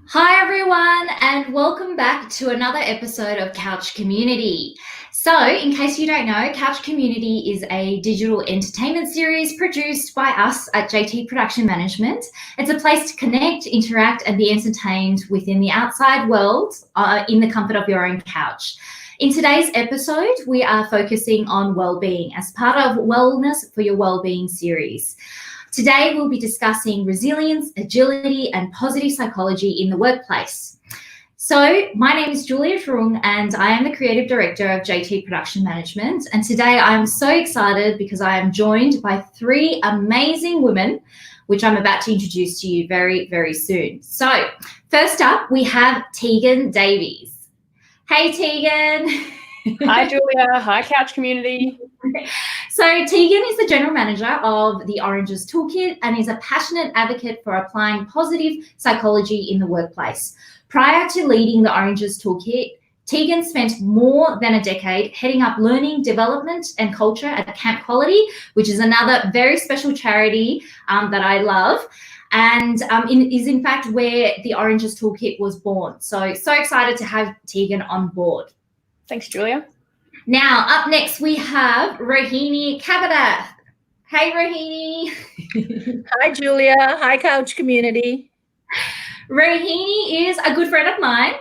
Hi everyone, and welcome back to another episode of Couch Community. So, in case you don't know, Couch Community is a digital entertainment series produced by us at JT Production Management. It's a place to connect, interact, and be entertained within the outside world in the comfort of your own couch. In today's episode, we are focusing on well-being as part of Wellness for Your Wellbeing series. Today, we'll be discussing resilience, agility, and positive psychology in the workplace. So, my name is Julia Truong, and I am the Creative Director of JT Production Management. And today, I am so excited because I am joined by three amazing women, which I'm about to introduce to you very, very soon. So, first up, we have Tegan Davies. Hey, Tegan. Hi, Julia. Hi, Couch Community. So Tegan is the General Manager of the Oranges Toolkit and is a passionate advocate for applying positive psychology in the workplace. Prior to leading the Oranges Toolkit, Tegan spent more than a decade heading up learning, development and culture at Camp Quality, which is another very special charity that I love. And is in fact where the Oranges Toolkit was born. So excited to have Tegan on board. Thanks, Julia. Now, up next, we have Rohini Kavadath. Hey, Rohini. Hi, Julia. Hi, Couch Community. Rohini is a good friend of mine,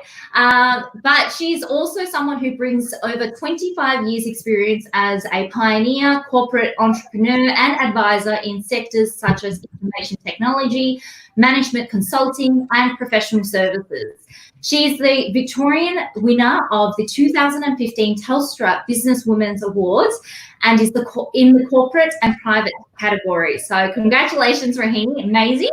but she's also someone who brings over 25 years experience as a pioneer, corporate entrepreneur and advisor in sectors such as information technology, management consulting and professional services. She is the Victorian winner of the 2015 Telstra Businesswomen's Awards and is in the corporate and private category. So congratulations, Rohini. Amazing.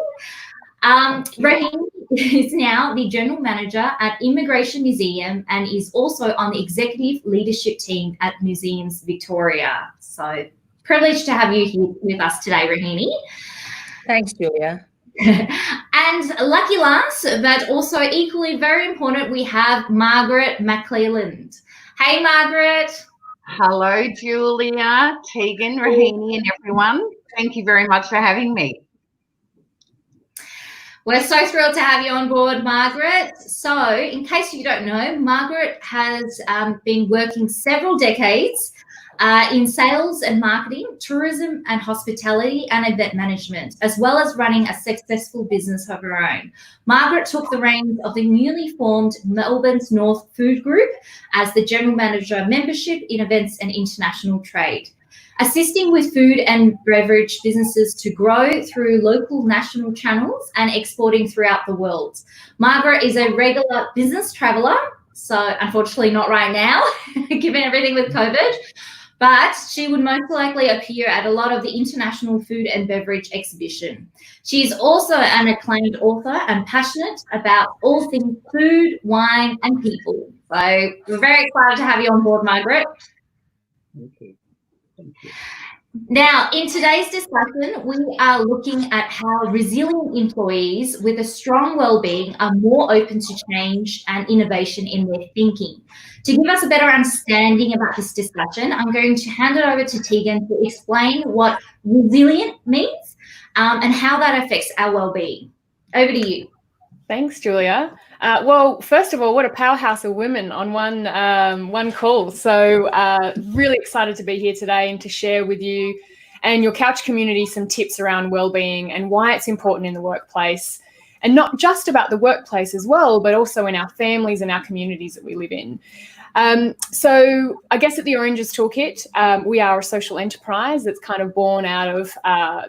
Rohini is now the General Manager at Immigration Museum and is also on the Executive Leadership Team at Museums Victoria. So privileged to have you here with us today, Rohini. Thanks, Julia. And lucky last, but also equally very important, we have Margaret McClelland. Hey, Margaret. Hello, Julia, Tegan, Rohini, and everyone. Thank you very much for having me. We're so thrilled to have you on board, Margaret. So, in case you don't know, Margaret has been working several decades in sales and marketing, tourism and hospitality and event management, as well as running a successful business of her own. Margaret took the reins of the newly formed Melbourne's North Food Group as the General Manager of Membership in Events and International Trade, assisting with food and beverage businesses to grow through local national channels and exporting throughout the world. Margaret is a regular business traveller, so unfortunately not right now, given everything with COVID, but she would most likely appear at a lot of the international food and beverage exhibition. She is also an acclaimed author and passionate about all things food, wine, and people. So we're very excited to have you on board, Margaret. Thank you. Thank you. Now, in today's discussion, we are looking at how resilient employees with a strong wellbeing are more open to change and innovation in their thinking. To give us a better understanding about this discussion, I'm going to hand it over to Tegan to explain what resilient means and how that affects our wellbeing. Over to you. Thanks, Julia. Well, first of all, what a powerhouse of women on one call. So really excited to be here today and to share with you and your Couch community some tips around wellbeing and why it's important in the workplace. And not just about the workplace as well, but also in our families and our communities that we live in. So I guess at the Oranges Toolkit, we are a social enterprise that's kind of born out of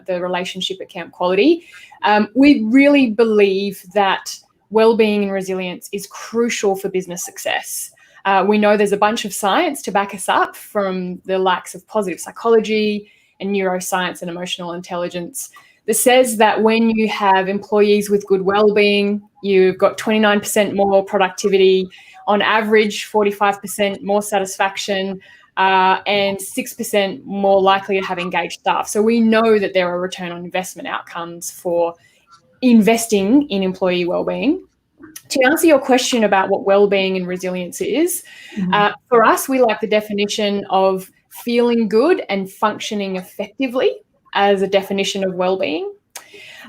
the relationship at Camp Quality. We really believe that wellbeing and resilience is crucial for business success. We know there's a bunch of science to back us up from the likes of positive psychology and neuroscience and emotional intelligence that says that when you have employees with good wellbeing, you've got 29% more productivity, on average 45% more satisfaction, and 6% more likely to have engaged staff. So we know that there are return on investment outcomes for investing in employee wellbeing. To answer your question about what wellbeing and resilience is, for us, we like the definition of feeling good and functioning effectively as a definition of wellbeing.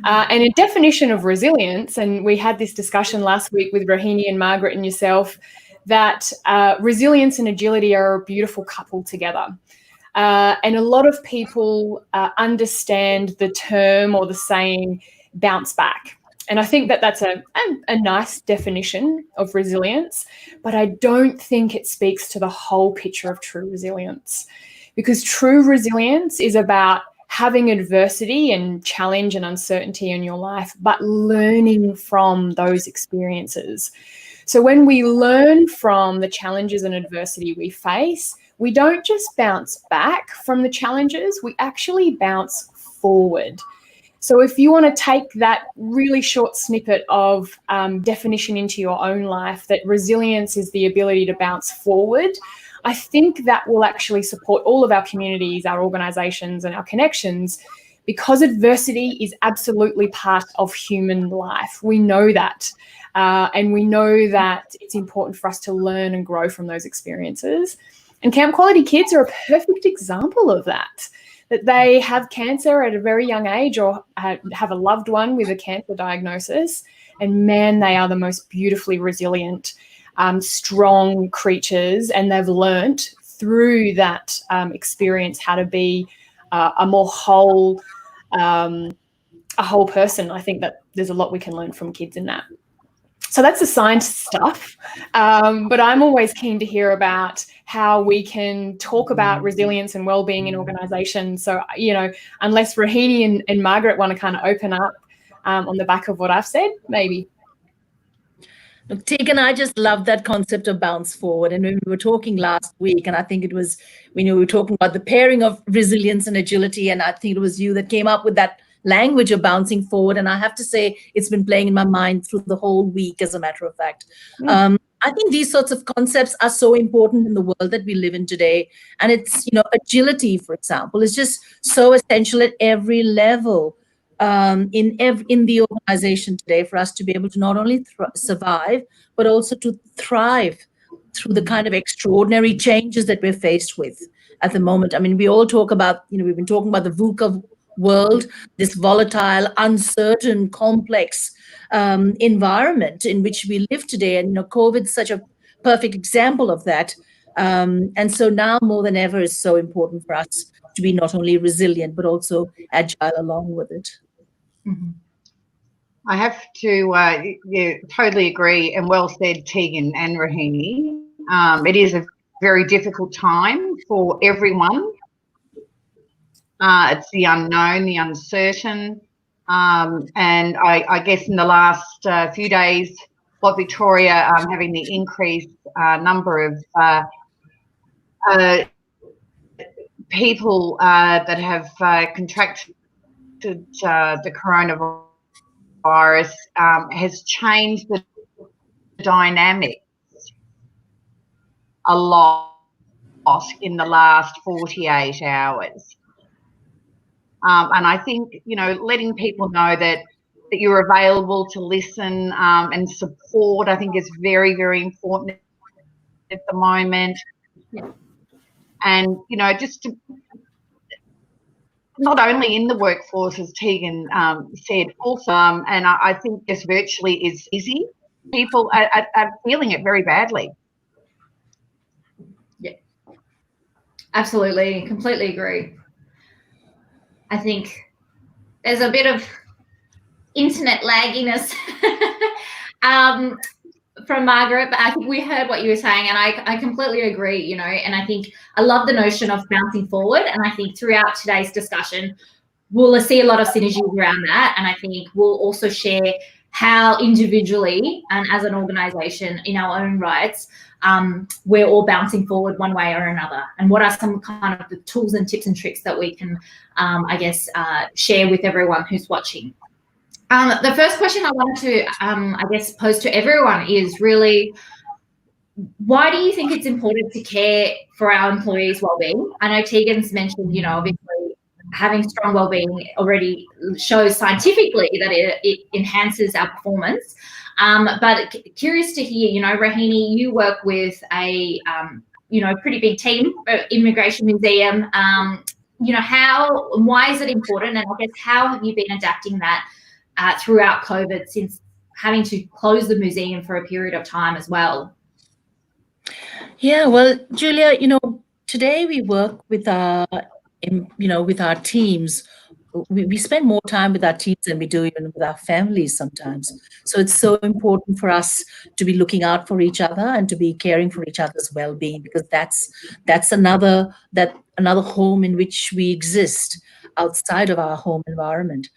And a definition of resilience, and we had this discussion last week with Rohini and Margaret and yourself, that resilience and agility are a beautiful couple together. And a lot of people understand the term or the saying bounce back. And I think that that's a nice definition of resilience, but I don't think it speaks to the whole picture of true resilience, because true resilience is about having adversity and challenge and uncertainty in your life, but learning from those experiences. So when we learn from the challenges and adversity we face, we don't just bounce back from the challenges, we actually bounce forward. So if you want to take that really short snippet of definition into your own life, that resilience is the ability to bounce forward, I think that will actually support all of our communities, our organizations, and our connections, because adversity is absolutely part of human life. We know that. And we know that it's important for us to learn and grow from those experiences. And Camp Quality Kids are a perfect example of that they have cancer at a very young age or have a loved one with a cancer diagnosis. And man, they are the most beautifully resilient, strong creatures. And they've learnt through that experience how to be a more whole person. I think that there's a lot we can learn from kids in that. So that's the science stuff, but I'm always keen to hear about how we can talk about resilience and wellbeing in organisations. So, unless Rohini and Margaret want to kind of open up on the back of what I've said, maybe. Look, Tegan, I just love that concept of bounce forward. And when we were talking last week, and I think it was when we were talking about the pairing of resilience and agility, and I think it was you that came up with that language of bouncing forward. And I have to say, it's been playing in my mind through the whole week, as a matter of fact. I think these sorts of concepts are so important in the world that we live in today. And it's, agility, for example, is just so essential at every level in the organization today, for us to be able to not only survive, but also to thrive through the kind of extraordinary changes that we're faced with at the moment. I mean, we all talk about, we've been talking about the VUCA world, this volatile, uncertain, complex environment in which we live today. And, COVID's such a perfect example of that. And so now more than ever is so important for us to be not only resilient, but also agile along with it. Mm-hmm. I have to totally agree, and well said, Tegan and Rohini. It is a very difficult time for everyone. It's the unknown, the uncertain, and I guess in the last few days, what Victoria having the increased number of people that have contracted the coronavirus has changed the dynamics a lot in the last 48 hours. And I think, letting people know that you're available to listen and support, I think is very, very important at the moment. Yeah. And, just to, not only in the workforce, as Tegan said, also, and I think just virtually is easy. People are feeling it very badly. Yeah, absolutely. Completely agree. I think there's a bit of internet lagginess from Margaret, but I think we heard what you were saying, and I completely agree, and I think I love the notion of bouncing forward, and I think throughout today's discussion, we'll see a lot of synergies around that, and I think we'll also share how individually and as an organisation in our own rights, we're all bouncing forward one way or another, and what are some kind of the tools and tips and tricks that we can, share with everyone who's watching. The first question I wanted to, pose to everyone is really, why do you think it's important to care for our employees' wellbeing? I know Tegan's mentioned, obviously having strong wellbeing already shows scientifically that it enhances our performance. But curious to hear, Rohini, you work with a, pretty big team, Immigration Museum. Why is it important? And I guess how have you been adapting that throughout COVID, since having to close the museum for a period of time as well? Yeah, well, Julia, today we work with with our teams. We spend more time with our teams than we do even with our families sometimes. So it's so important for us to be looking out for each other and to be caring for each other's well-being, because that's another home in which we exist outside of our home environment.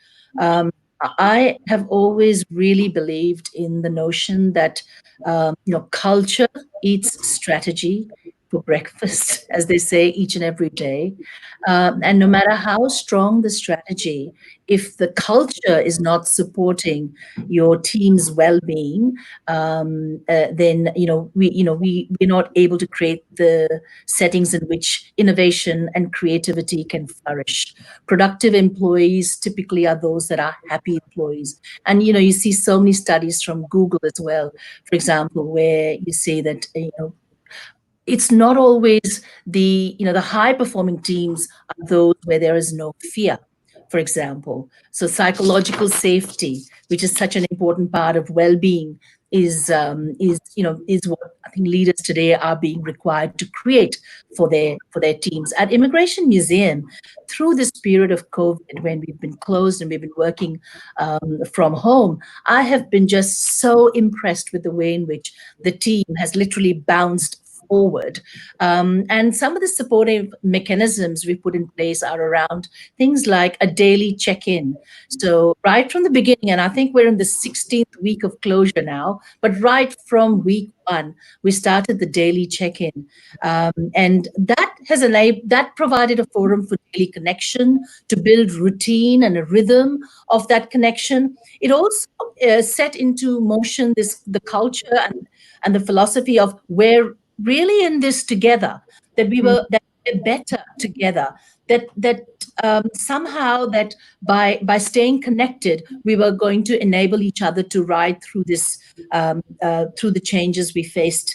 I have always really believed in the notion that culture eats strategy for breakfast, as they say, each and every day. And no matter how strong the strategy, if the culture is not supporting your team's well-being, then we're not able to create the settings in which innovation and creativity can flourish. Productive employees typically are those that are happy employees, and you see so many studies from Google as well, for example, where you say that it's not always the high performing teams are those where there is no fear, for example. So psychological safety, which is such an important part of well-being, is what I think leaders today are being required to create for their teams. At Immigration Museum, through this period of COVID, when we've been closed and we've been working from home, I have been just so impressed with the way in which the team has literally bounced forward. And some of the supportive mechanisms we put in place are around things like a daily check-in. So right from the beginning, and I think we're in the 16th week of closure now, but right from week one, we started the daily check-in. And that provided a forum for daily connection, to build routine and a rhythm of that connection. It also set into motion the culture and the philosophy of we're really in this together, that we're better together, that somehow that by staying connected, we were going to enable each other to ride through this, through the changes we faced.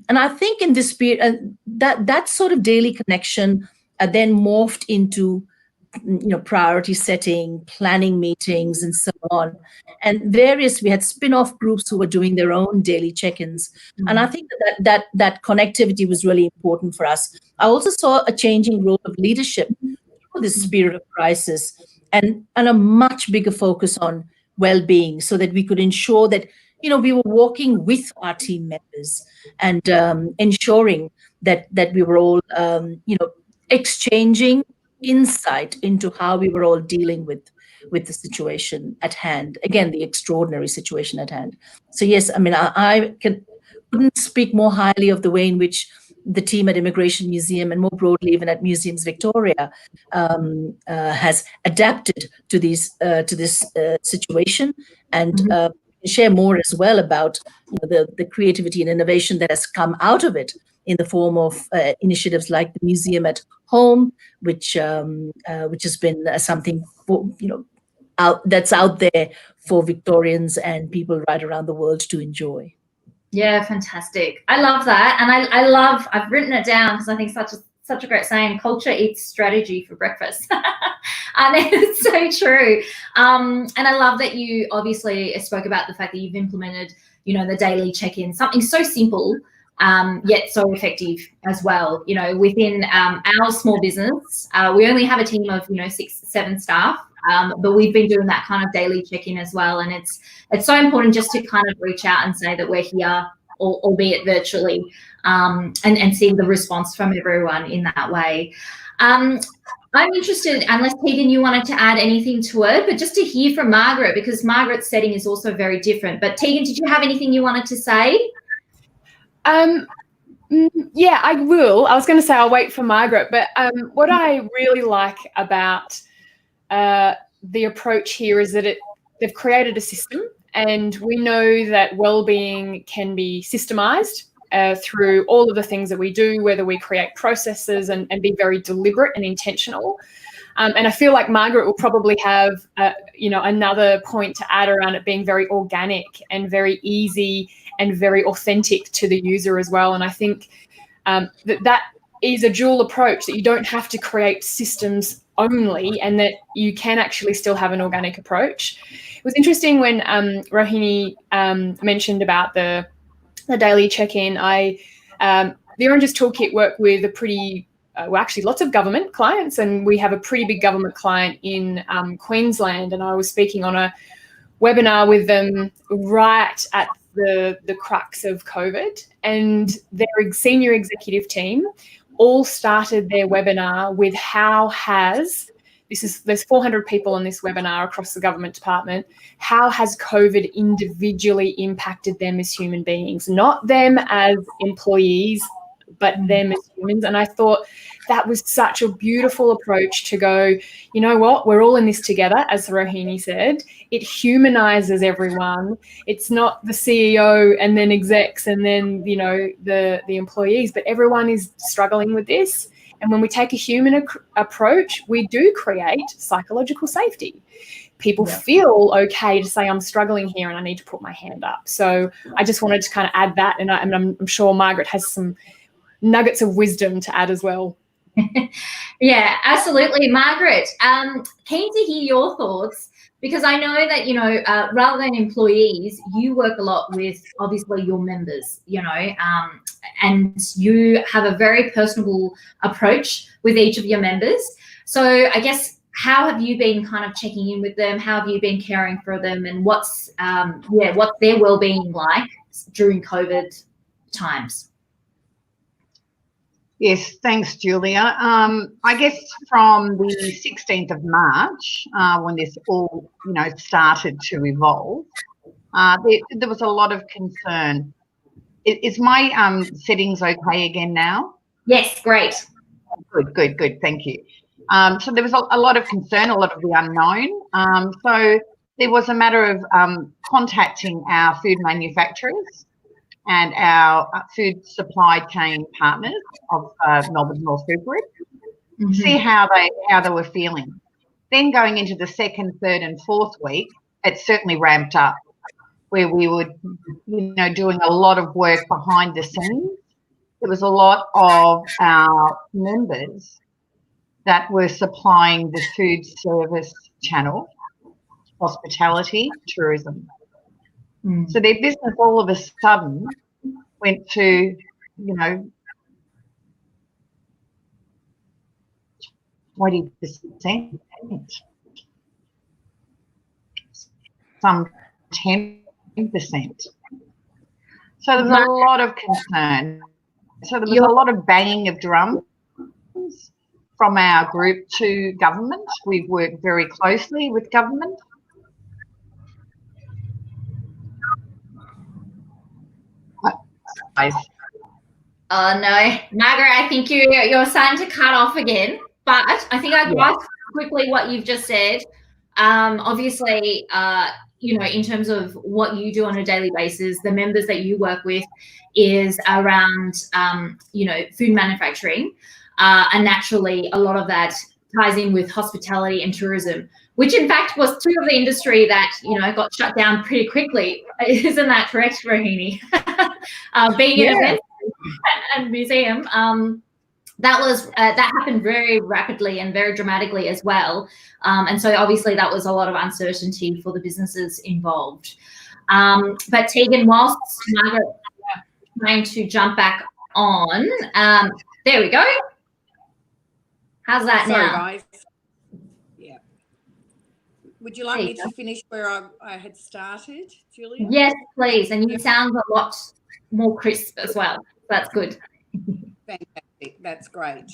And I think in this period, that sort of daily connection then morphed into priority setting, planning meetings, and so on. And we had spin-off groups who were doing their own daily check-ins. And I think that connectivity was really important for us. I also saw a changing role of leadership through this period of crisis, and a much bigger focus on well-being, so that we could ensure that we were walking with our team members and ensuring that we were all exchanging insight into how we were all dealing with the situation at hand. Again, the extraordinary situation at hand. So yes, I mean, I couldn't speak more highly of the way in which the team at Immigration Museum, and more broadly even at Museums Victoria, has adapted to this situation, and share more as well about the creativity and innovation that has come out of it, in the form of initiatives like the Museum at Home, which has been something for that's out there for Victorians and people right around the world to enjoy. Yeah, fantastic. I love that, and I've written it down because I think such a great saying. Culture eats strategy for breakfast, and it's so true. And I love that you obviously spoke about the fact that you've implemented, the daily check-in, something so simple, yet so effective as well. Within our small business, we only have a team of 6-7 staff, but we've been doing that kind of daily check-in as well, and it's so important just to kind of reach out and say that we're here, albeit virtually, and see the response from everyone in that way. I'm interested, unless Tegan, you wanted to add anything to it, but just to hear from Margaret, because Margaret's setting is also very different. But Tegan, did you have anything you wanted to say? Yeah, I will. I was going to say I'll wait for Margaret, but what I really like about the approach here is that they've created a system, and we know that well-being can be systemized through all of the things that we do, whether we create processes and be very deliberate and intentional. And I feel like Margaret will probably have, another point to add around it being very organic and very easy and very authentic to the user as well. And I think that is a dual approach, that you don't have to create systems only, and that you can actually still have an organic approach. It was interesting when Rohini mentioned about the daily check-in. The Oranges Toolkit work with a pretty, actually lots of government clients, and we have a pretty big government client in Queensland, and I was speaking on a webinar with them right at the crux of COVID, and their senior executive team all started their webinar with there's 400 people on this webinar across the government department. How has COVID individually impacted them as human beings? Not them as employees, but them as humans. And I thought that was such a beautiful approach to go, you know what, we're all in this together, as Rohini said. It humanizes everyone. It's not the CEO and then execs and then, the employees, but everyone is struggling with this. And when we take a human approach, we do create psychological safety. People feel okay to say, I'm struggling here and I need to put my hand up. So I just wanted to kind of add that. And I'm sure Margaret has some nuggets of wisdom to add as well. Yeah, absolutely. Margaret, keen to hear your thoughts, because I know that, rather than employees, you work a lot with obviously your members, and you have a very personable approach with each of your members. So I guess, how have you been kind of checking in with them? How have you been caring for them? And what's their well-being like during COVID times? Yes, thanks, Julia. I guess from the 16th of March, when this all, started to evolve, there was a lot of concern. Is my settings okay again now? Yes, great. Good. Thank you. So there was a lot of concern, a lot of the unknown. So there was a matter of contacting our food manufacturers and our food supply chain partners of Melbourne North Food Group, see how they were feeling. Then going into the second, third and fourth week, it certainly ramped up, where we were, doing a lot of work behind the scenes. There was a lot of our members that were supplying the food service channel, hospitality, tourism. So their business all of a sudden went to, 20%, some 10%. So there was a lot of concern. So there was a lot of banging of drums from our group to government. We've worked very closely with government. Oh no, Margaret, I think you're starting to cut off again. But I think I grasped quickly what you've just said. Obviously, in terms of what you do on a daily basis, the members that you work with is around, food manufacturing, and naturally a lot of that ties in with hospitality and tourism, which in fact was two of the industry that got shut down pretty quickly. Isn't that correct, Rohini? Being an event and museum, that happened very rapidly and very dramatically as well, and so obviously that was a lot of uncertainty for the businesses involved. But Tegan, whilst Margaret trying to jump back on, there we go. How's that now? Sorry, guys. Yeah. Would you like me to finish where I had started, Julia? Yes, please. And you sound a lot more crisp as well. That's good. Fantastic. That's great.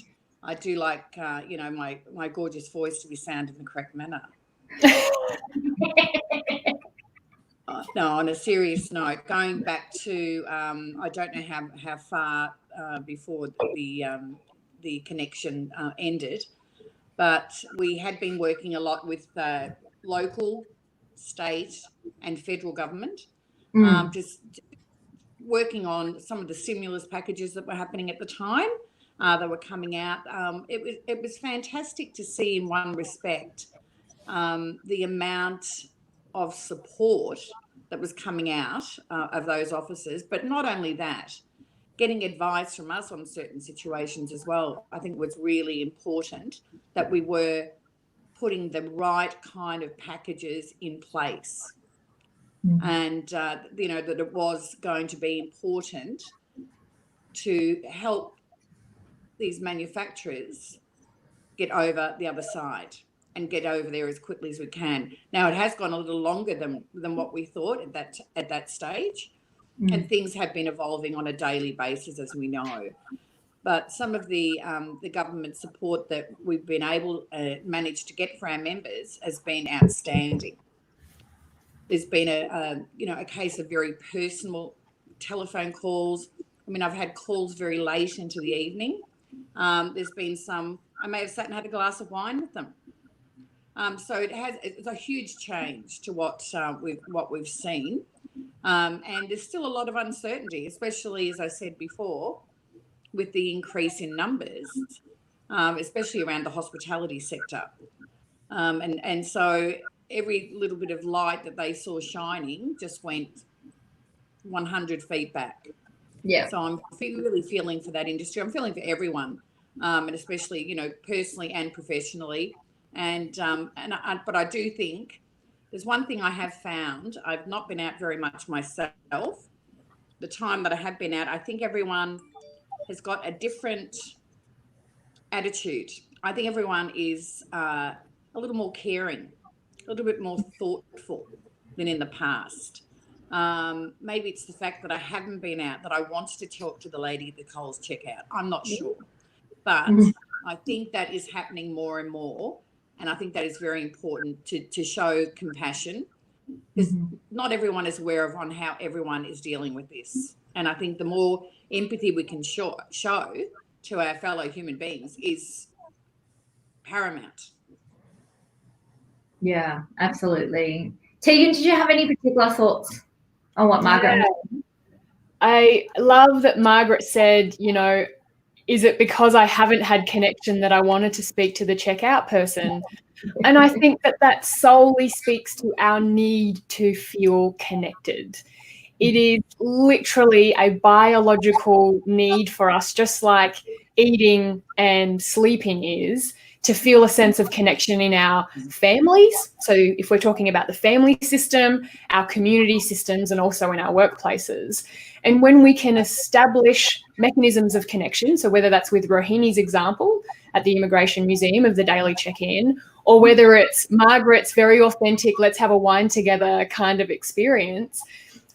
I do like, my gorgeous voice to be sounded in the correct manner. No, on a serious note, going back to, I don't know how far before the connection ended, but we had been working a lot with local, state and federal government, just working on some of the stimulus packages that were happening at the time, that were coming out. It was fantastic to see, in one respect, the amount of support that was coming out of those offices, but not only that, getting advice from us on certain situations as well. I think was really important that we were putting the right kind of packages in place. And, that it was going to be important to help these manufacturers get over the other side and get over there as quickly as we can. Now, it has gone a little longer than what we thought at that stage, and things have been evolving on a daily basis, as we know. But some of the government support that we've been able managed to get for our members has been outstanding. There's been a case of very personal telephone calls. I mean, I've had calls very late into the evening. There's been some, I may have sat and had a glass of wine with them. So it's a huge change to what we've seen. And there's still a lot of uncertainty, especially, as I said before, with the increase in numbers, especially around the hospitality sector. And so every little bit of light that they saw shining just went 100 feet back. Yeah. So I'm really feeling for that industry. I'm feeling for everyone, and especially, personally and professionally. But I do think there's one thing I have found. I've not been out very much myself. The time that I have been out, I think everyone has got a different attitude. I think everyone is a little more caring, a little bit more thoughtful than in the past. Maybe it's the fact that I haven't been out, that I wanted to talk to the lady at the Coles checkout. I'm not sure. But I think that is happening more and more. And I think that is very important to show compassion, because not everyone is aware of on how everyone is dealing with this. And I think the more empathy we can show to our fellow human beings is paramount. Yeah, absolutely. Tegan, did you have any particular thoughts on what Margaret said? I love that Margaret said, is it because I haven't had connection that I wanted to speak to the checkout person? And I think that solely speaks to our need to feel connected. It is literally a biological need for us, just like eating and sleeping is, to feel a sense of connection in our families. So if we're talking about the family system, our community systems, and also in our workplaces. And when we can establish mechanisms of connection, so whether that's with Rohini's example at the Immigration Museum of the daily check-in, or whether it's Margaret's very authentic, let's have a wine together kind of experience,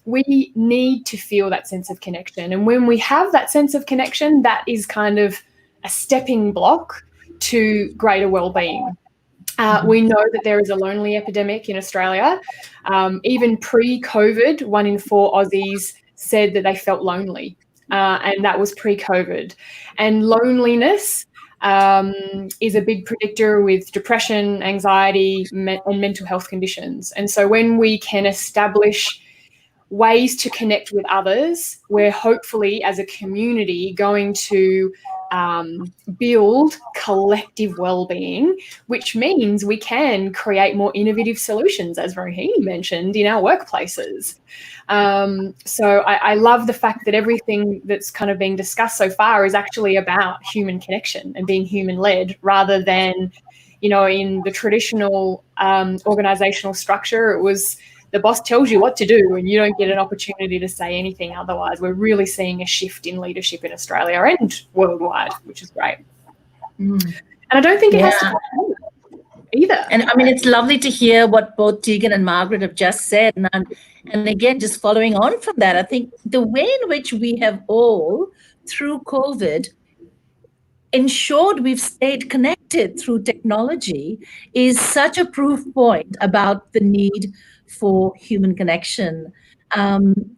we need to feel that sense of connection. And when we have that sense of connection, that is kind of a stepping block to greater well-being. We know that there is a lonely epidemic in Australia. Even pre-COVID, 1 in 4 Aussies said that they felt lonely, and that was pre-COVID. And loneliness is a big predictor with depression, anxiety, and mental health conditions. And so when we can establish ways to connect with others, we're hopefully as a community going to build collective well-being, which means we can create more innovative solutions, as Rohini mentioned, in our workplaces. So I love the fact that everything that's kind of being discussed so far is actually about human connection and being human-led, rather than, in the traditional organizational structure, it was the boss tells you what to do and you don't get an opportunity to say anything otherwise. We're really seeing a shift in leadership in Australia and worldwide, which is great. And I don't think it has to be either. And I mean, it's lovely to hear what both Tegan and Margaret have just said. And again, just following on from that, I think the way in which we have all, through COVID, ensured we've stayed connected through technology is such a proof point about the need for human connection. And,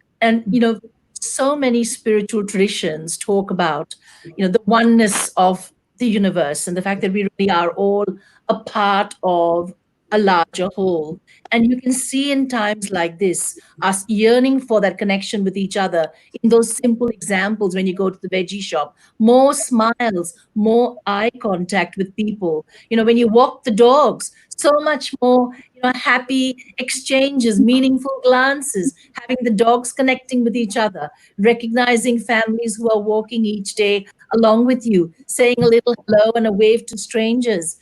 so many spiritual traditions talk about, the oneness of the universe and the fact that we really are all a part of a larger whole. And you can see in times like this, us yearning for that connection with each other in those simple examples when you go to the veggie shop, more smiles, more eye contact with people. When you walk the dogs, so much more, happy exchanges, meaningful glances, having the dogs connecting with each other, recognizing families who are walking each day along with you, saying a little hello and a wave to strangers.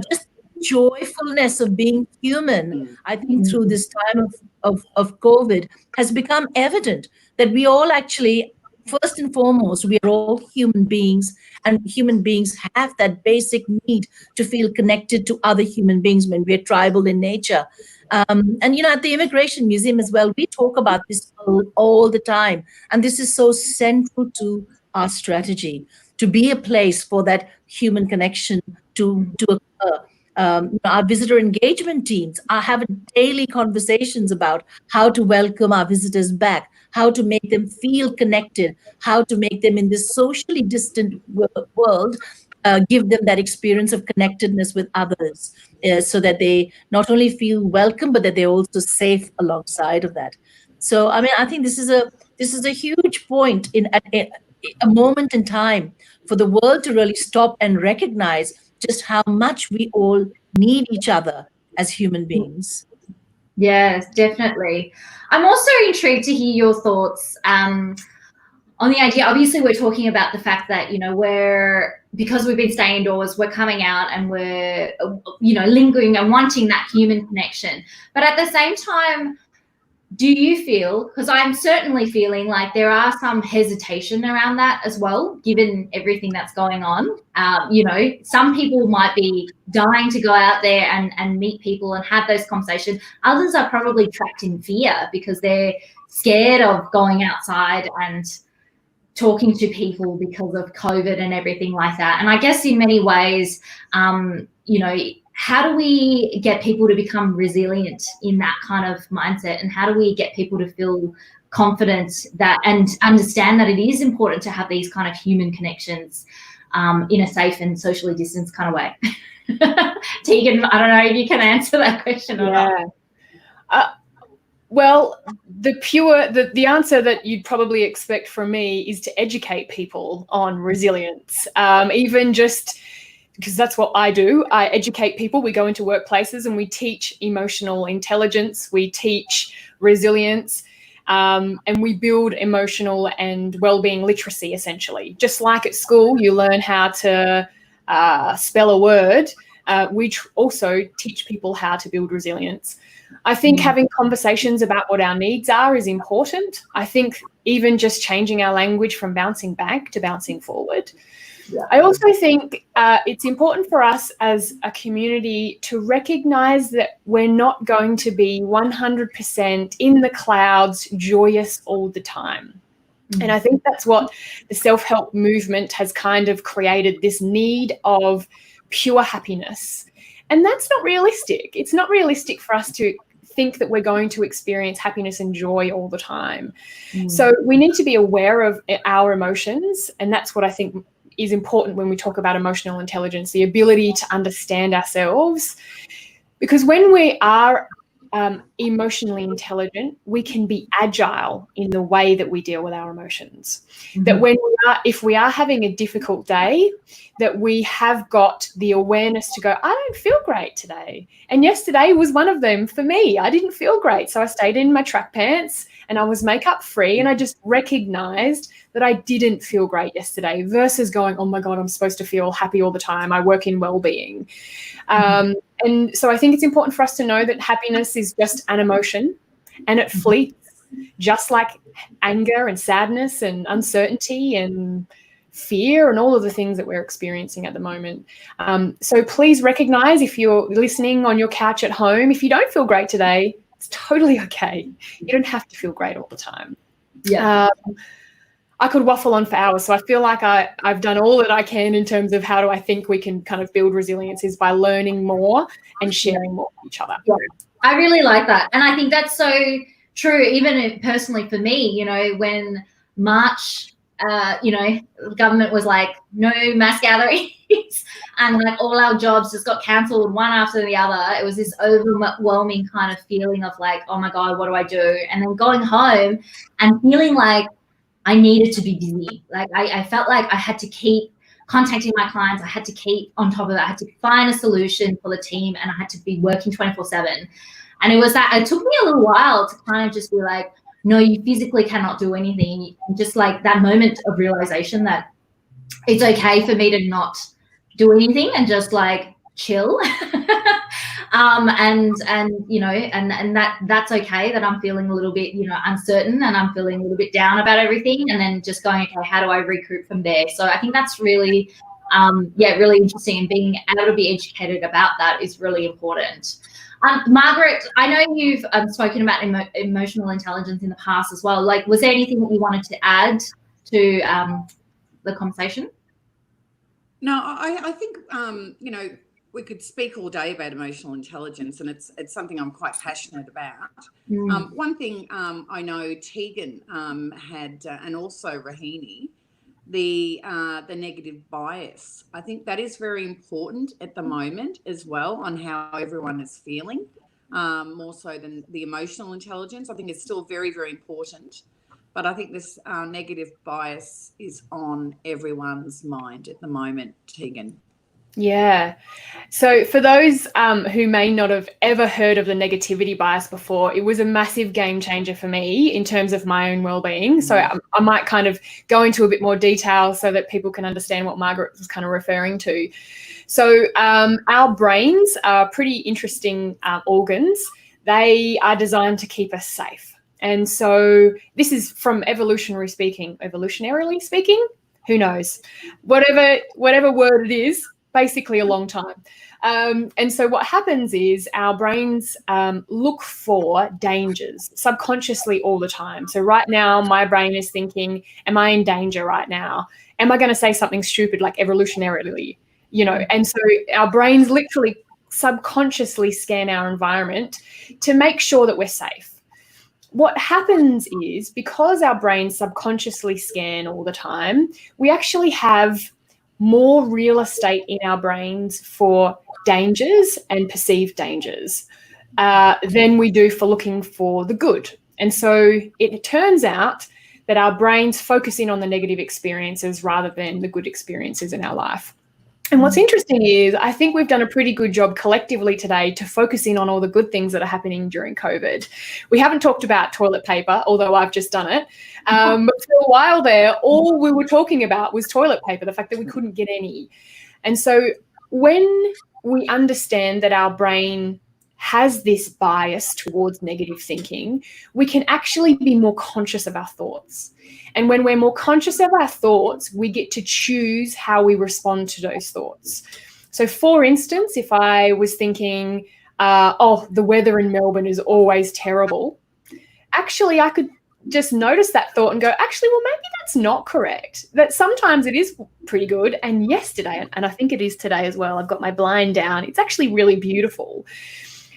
Just joyfulness of being human, I think through this time of COVID has become evident that we all actually, first and foremost, we are all human beings, and human beings have that basic need to feel connected to other human beings when we're tribal in nature. And, at the Immigration Museum as well, we talk about this all the time. And this is so central to our strategy, to be a place for that human connection to occur. Our visitor engagement teams are having daily conversations about how to welcome our visitors back, how to make them feel connected, how to make them in this socially distant world, give them that experience of connectedness with others, so that they not only feel welcome, but that they're also safe alongside of that. So, I think this is a huge point in a moment in time for the world to really stop and recognize just how much we all need each other as human beings. Yes, definitely. I'm also intrigued to hear your thoughts on the idea. Obviously, we're talking about the fact that, because we've been staying indoors, we're coming out and we're, lingering and wanting that human connection. But at the same time, do you feel, because I'm certainly feeling like there are some hesitation around that as well, given everything that's going on. Some people might be dying to go out there and meet people and have those conversations. Others are probably trapped in fear because they're scared of going outside and talking to people because of COVID and everything like that. And I guess in many ways, how do we get people to become resilient in that kind of mindset? And how do we get people to feel confident that and understand that it is important to have these kind of human connections in a safe and socially distanced kind of way? Tegan, I don't know if you can answer that question or not. Well, the answer that you'd probably expect from me is to educate people on resilience, even just because that's what I do. I educate people. We go into workplaces and we teach emotional intelligence. We teach resilience, and we build emotional and wellbeing literacy, essentially. Just like at school, you learn how to spell a word. We also teach people how to build resilience. I think having conversations about what our needs are is important. I think even just changing our language from bouncing back to bouncing forward. Yeah. I also think it's important for us as a community to recognize that we're not going to be 100% in the clouds, joyous all the time. And I think that's what the self-help movement has kind of created, this need of pure happiness. And that's not realistic. It's not realistic for us to think that we're going to experience happiness and joy all the time. So we need to be aware of our emotions. And that's what I think is important when we talk about emotional intelligence, the ability to understand ourselves. Because when we are emotionally intelligent, we can be agile in the way that we deal with our emotions. That if we are having a difficult day, that we have got the awareness to go, I don't feel great today. And yesterday was one of them for me. I didn't feel great. So I stayed in my track pants and I was makeup free, and I just recognized that I didn't feel great yesterday, versus going, oh my God, I'm supposed to feel happy all the time. I work in wellbeing. And so I think it's important for us to know that happiness is just an emotion, and it fleets, just like anger and sadness and uncertainty and fear and all of the things that we're experiencing at the moment. So please recognize, if you're listening on your couch at home, if you don't feel great today, it's totally okay. You don't have to feel great all the time. Yeah. I could waffle on for hours. So I feel like I've done all that I can in terms of how do I think we can kind of build resilience, is by learning more and sharing more with each other. Yeah. I really like that. And I think that's so true, even personally for me, when March the government was like, no mass gatherings. And like all our jobs just got cancelled one after the other. It was this overwhelming kind of feeling of like, oh my God, what do I do? And then going home and feeling like I needed to be busy. Like I felt like I had to keep contacting my clients. I had to keep on top of it. I had to find a solution for the team, and I had to be working 24/7. And it was that it took me a little while to kind of just be like, no, you physically cannot do anything. Just like that moment of realization that it's okay for me to not do anything and just like chill. And that's okay, that I'm feeling a little bit, uncertain, and I'm feeling a little bit down about everything, and then just going, okay, how do I recoup from there? So I think that's really, really interesting, and being able to be educated about that is really important. Margaret, I know you've spoken about emotional intelligence in the past as well. Like, was there anything that you wanted to add to the conversation? No, I think, we could speak all day about emotional intelligence, and it's something I'm quite passionate about. One thing I know Tegan had, and also Rahini, the negative bias. I think that is very important at the moment as well, on how everyone is feeling, more so than the emotional intelligence. I think it's still very, very important. But I think this negative bias is on everyone's mind at the moment, Tegan. Yeah. So for those who may not have ever heard of the negativity bias before, it was a massive game changer for me in terms of my own well-being. So I might kind of go into a bit more detail so that people can understand what Margaret was kind of referring to. So our brains are pretty interesting organs. They are designed to keep us safe. And so this is from evolutionarily speaking, who knows? Whatever word it is, basically a long time. And so what happens is our brains look for dangers subconsciously all the time. So right now, my brain is thinking, am I in danger right now? Am I going to say something stupid, like evolutionarily, And so our brains literally subconsciously scan our environment to make sure that we're safe. What happens is, because our brains subconsciously scan all the time, we actually have more real estate in our brains for dangers and perceived dangers than we do for looking for the good. And so it turns out that our brains focus in on the negative experiences rather than the good experiences in our life. And what's interesting is, I think we've done a pretty good job collectively today to focus in on all the good things that are happening during COVID. We haven't talked about toilet paper, although I've just done it. But for a while there, all we were talking about was toilet paper, the fact that we couldn't get any. And so when we understand that our brain has this bias towards negative thinking, we can actually be more conscious of our thoughts. And when we're more conscious of our thoughts, we get to choose how we respond to those thoughts. So for instance, if I was thinking, the weather in Melbourne is always terrible, actually I could just notice that thought and go, actually, well, maybe that's not correct. That sometimes it is pretty good. And yesterday, and I think it is today as well, I've got my blind down. It's actually really beautiful.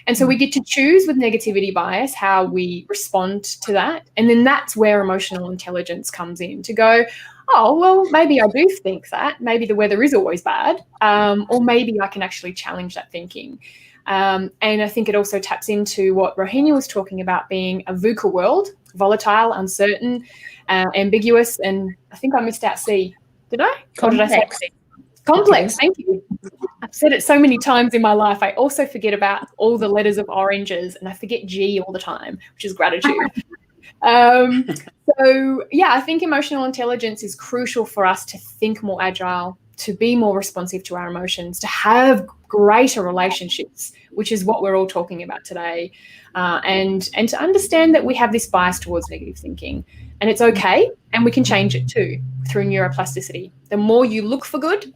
And so we get to choose with negativity bias how we respond to that. And then that's where emotional intelligence comes in, to go, oh, well, maybe I do think that. Maybe the weather is always bad. Or maybe I can actually challenge that thinking. And I think it also taps into what Rohini was talking about, being a VUCA world, volatile, uncertain, ambiguous, and I think I missed out C. Did I? Or did I say C? Complex, thank you. I've said it so many times in my life. I also forget about all the letters of oranges, and I forget G all the time, which is gratitude. So, yeah, I think emotional intelligence is crucial for us to think more agile, to be more responsive to our emotions, to have greater relationships, which is what we're all talking about today, and to understand that we have this bias towards negative thinking. And it's okay, and we can change it too through neuroplasticity. The more you look for good,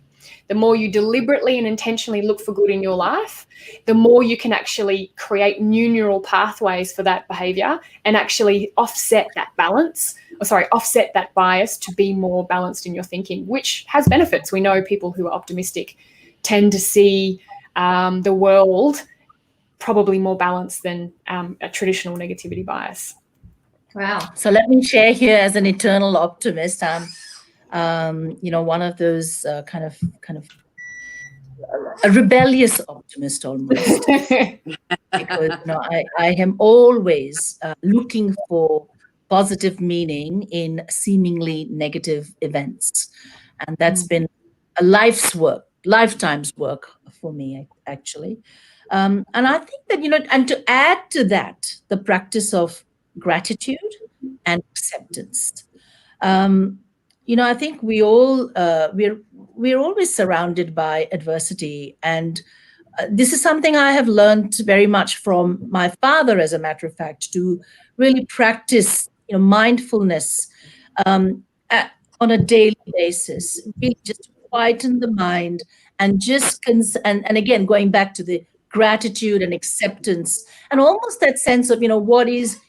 the more you deliberately and intentionally look for good in your life, the more you can actually create new neural pathways for that behavior and actually offset that bias to be more balanced in your thinking, which has benefits. We know people who are optimistic tend to see the world probably more balanced than a traditional negativity bias. Wow. So let me share here as an eternal optimist. one of those kind of a rebellious optimist almost, because I am always looking for positive meaning in seemingly negative events, and that's been a lifetime's work for me, actually. And I think that and to add to that, the practice of gratitude and acceptance. I think we're always surrounded by adversity, and this is something I have learned very much from my father, as a matter of fact, to really practice mindfulness on a daily basis, really just quieten the mind and just and again, going back to the gratitude and acceptance and almost that sense of what is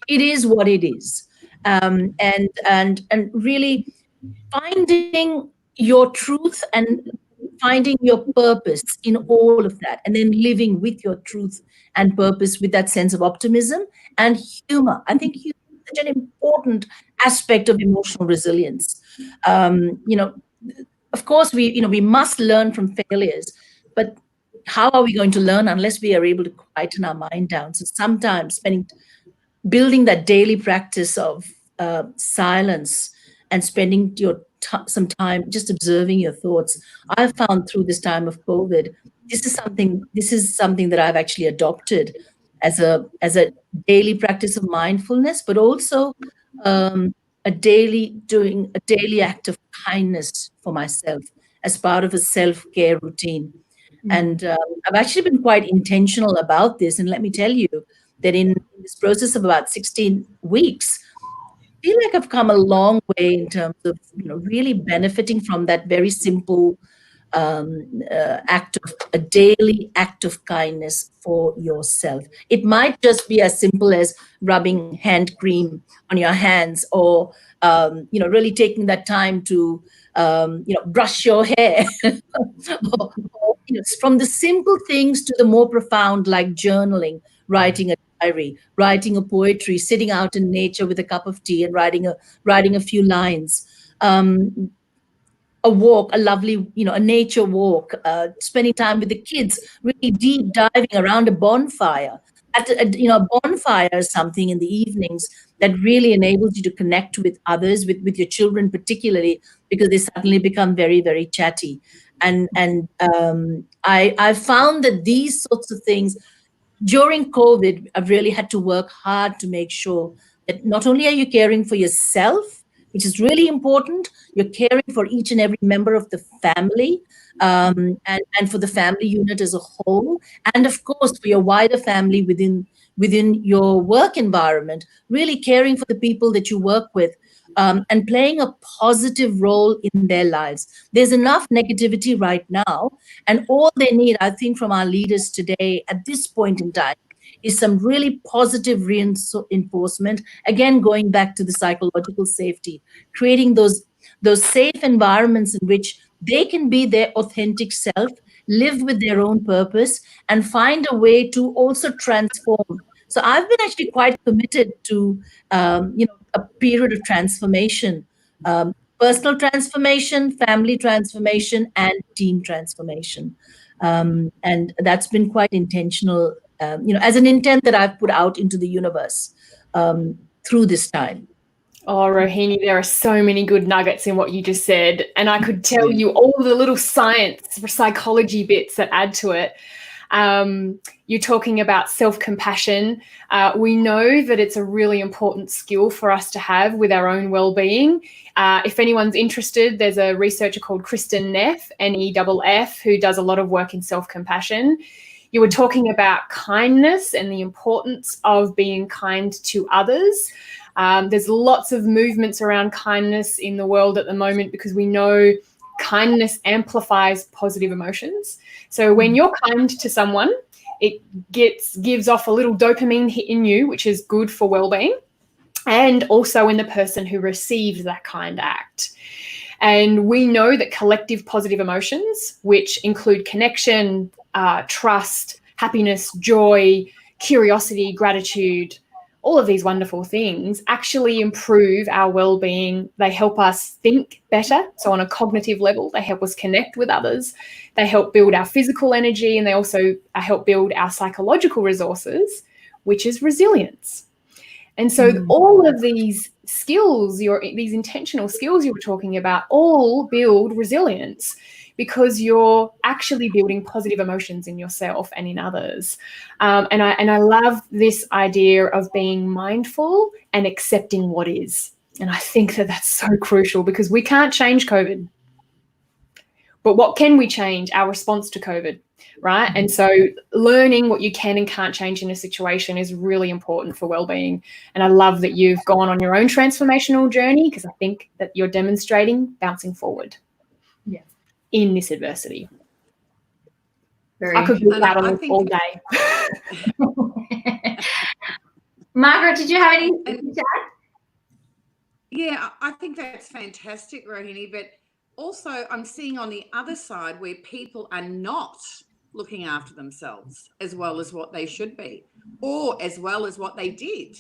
what it is, and really finding your truth and finding your purpose in all of that, and then living with your truth and purpose with that sense of optimism and humor. I think humor is such an important aspect of emotional resilience. Of course, we must learn from failures, but how are we going to learn unless we are able to quieten our mind down? So sometimes building that daily practice of silence and spending some time just observing your thoughts. I've found through this time of COVID, this is something that I've actually adopted as a daily practice of mindfulness, but also a daily act of kindness for myself as part of a self-care routine. And I've actually been quite intentional about this. And let me tell you that in this process of about 16 weeks, I feel like I've come a long way in terms of really benefiting from that very simple a daily act of kindness for yourself. It might just be as simple as rubbing hand cream on your hands, or really taking that time to brush your hair, or, from the simple things to the more profound, like journaling, writing a diary, writing a poetry, sitting out in nature with a cup of tea and writing a few lines. A walk, a lovely, a nature walk, spending time with the kids, really deep diving around a bonfire. A bonfire is something in the evenings that really enables you to connect with others, with your children particularly, because they suddenly become very, very chatty. And I found that these sorts of things during COVID, I've really had to work hard to make sure that not only are you caring for yourself, which is really important, you're caring for each and every member of the family, and for the family unit as a whole, and of course for your wider family within your work environment, really caring for the people that you work with, and playing a positive role in their lives. There's enough negativity right now, and all they need, I think, from our leaders today at this point in time is some really positive reinforcement. Again, going back to the psychological safety, creating those safe environments in which they can be their authentic self, live with their own purpose, and find a way to also transform. So I've been actually quite committed to, a period of transformation, personal transformation, family transformation, and team transformation. And that's been quite intentional, as an intent that I've put out into the universe through this time. Oh, Rohini, there are so many good nuggets in what you just said. And I could tell you all the little psychology bits that add to it. You're talking about self-compassion. We know that it's a really important skill for us to have with our own well-being. If anyone's interested, there's a researcher called Kristen Neff, Neff, who does a lot of work in self-compassion. You were talking about kindness and the importance of being kind to others. There's lots of movements around kindness in the world at the moment because we know kindness amplifies positive emotions. So when you're kind to someone, it gives off a little dopamine hit in you, which is good for well-being, and also in the person who receives that kind act. And we know that collective positive emotions, which include connection, trust, happiness, joy, curiosity, gratitude, all of these wonderful things actually improve our well-being. They help us think better. So on a cognitive level, they help us connect with others. They help build our physical energy, and they also help build our psychological resources, which is resilience. And so all of these skills, these intentional skills you were talking about, all build resilience, because you're actually building positive emotions in yourself and in others. And I love this idea of being mindful and accepting what is. And I think that that's so crucial, because we can't change COVID. But what can we change? Our response to COVID, right? And so learning what you can and can't change in a situation is really important for well-being. And I love that you've gone on your own transformational journey, because I think that you're demonstrating bouncing forward in this adversity. I could be out on this all day. Margaret, did you have anything to add? Yeah, I think that's fantastic, Rohini, but also I'm seeing on the other side where people are not looking after themselves as well as what they should be, or as well as what they did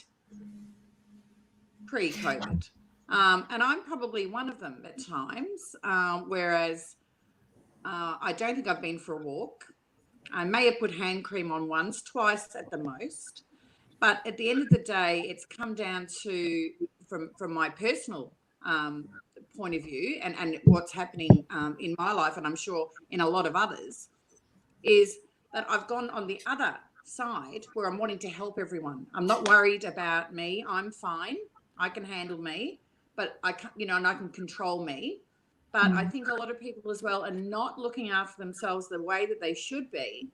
pre-COVID. And I'm probably one of them at times, whereas I don't think I've been for a walk. I may have put hand cream on once, twice at the most. But at the end of the day, it's come down to, from my personal point of view and what's happening in my life, and I'm sure in a lot of others, is that I've gone on the other side where I'm wanting to help everyone. I'm not worried about me. I'm fine. I can handle me, but I can, and I can control me. But I think a lot of people as well are not looking after themselves the way that they should be.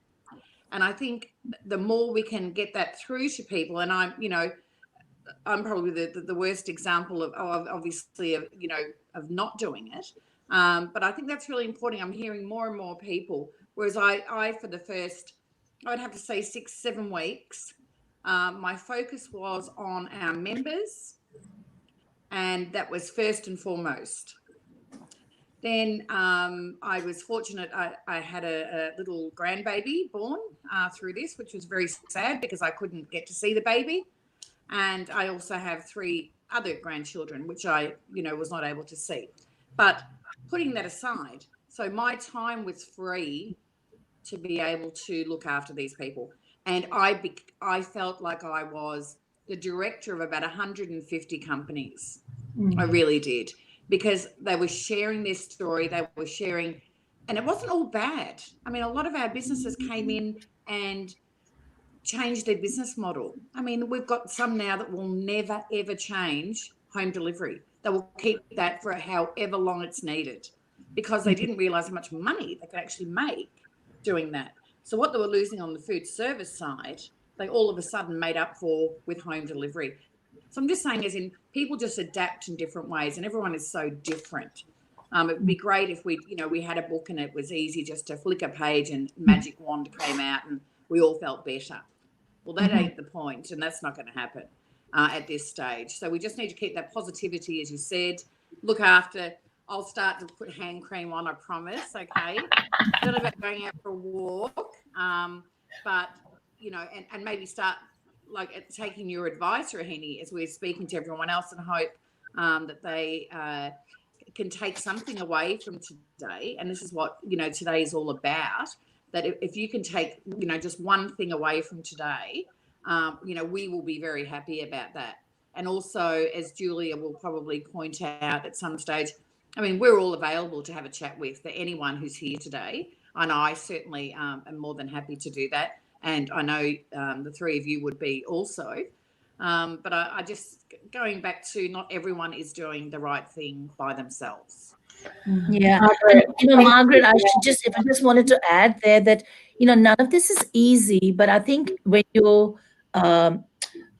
And I think the more we can get that through to people, and I'm probably the worst example of obviously of not doing it. But I think that's really important. I'm hearing more and more people, whereas I for the first, I'd have to say 6-7 weeks, my focus was on our members, and that was first and foremost. Then I was fortunate. I had a little grandbaby born through this, which was very sad because I couldn't get to see the baby. And I also have 3 other grandchildren, which I, was not able to see. But putting that aside, so my time was free to be able to look after these people. And I felt like I was the director of about 150 companies. I really did. Because they were sharing their story, they were sharing, and it wasn't all bad. I mean, a lot of our businesses came in and changed their business model. I mean, we've got some now that will never, ever change home delivery. They will keep that for however long it's needed, because they didn't realise how much money they could actually make doing that. So what they were losing on the food service side, they all of a sudden made up for with home delivery. So I'm just saying, as in, people just adapt in different ways, and everyone is so different. It would be great if we had a book and it was easy just to flick a page and magic wand came out and we all felt better. Well, that ain't the point, and that's not going to happen at this stage. So we just need to keep that positivity, as you said. Look after. I'll start to put hand cream on, I promise. Okay, not about going out for a walk, but and maybe start like taking your advice, Rohini, as we're speaking to everyone else, and hope that they can take something away from today. And this is what today is all about. That if you can take just one thing away from today, we will be very happy about that. And also, as Julia will probably point out at some stage, I mean, we're all available to have a chat with for anyone who's here today, and I certainly am more than happy to do that. And I know the 3 of you would be also. But I just, going back to, not everyone is doing the right thing by themselves. Yeah. And, Margaret, I just wanted to add there that, none of this is easy, but I think when you're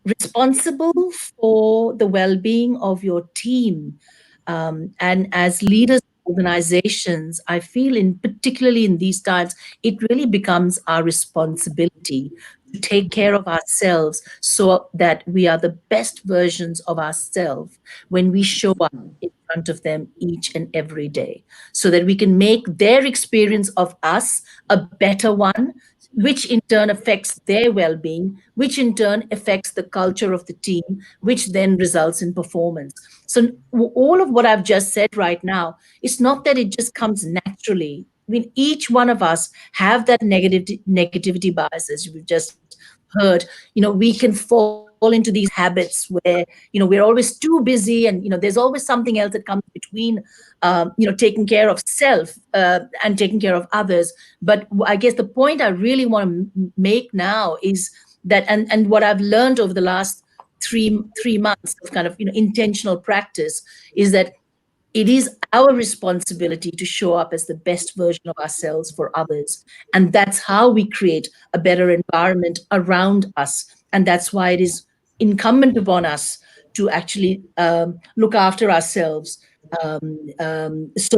responsible for the well-being of your team, and as leaders of organizations, I feel particularly in these times, it really becomes our responsibility to take care of ourselves so that we are the best versions of ourselves when we show up in front of them each and every day, so that we can make their experience of us a better one, which in turn affects their well-being, which in turn affects the culture of the team, which then results in performance. So all of what I've just said right now, it's not that it just comes naturally. I mean, each one of us have that negativity biases we've just heard. We can fall into these habits where, we're always too busy, and, there's always something else that comes between, taking care of self and taking care of others. But I guess the point I really want to make now is that, and what I've learned over the last three months of kind of, intentional practice, is that it is our responsibility to show up as the best version of ourselves for others. And that's how we create a better environment around us. And that's why it is incumbent upon us to actually look after ourselves so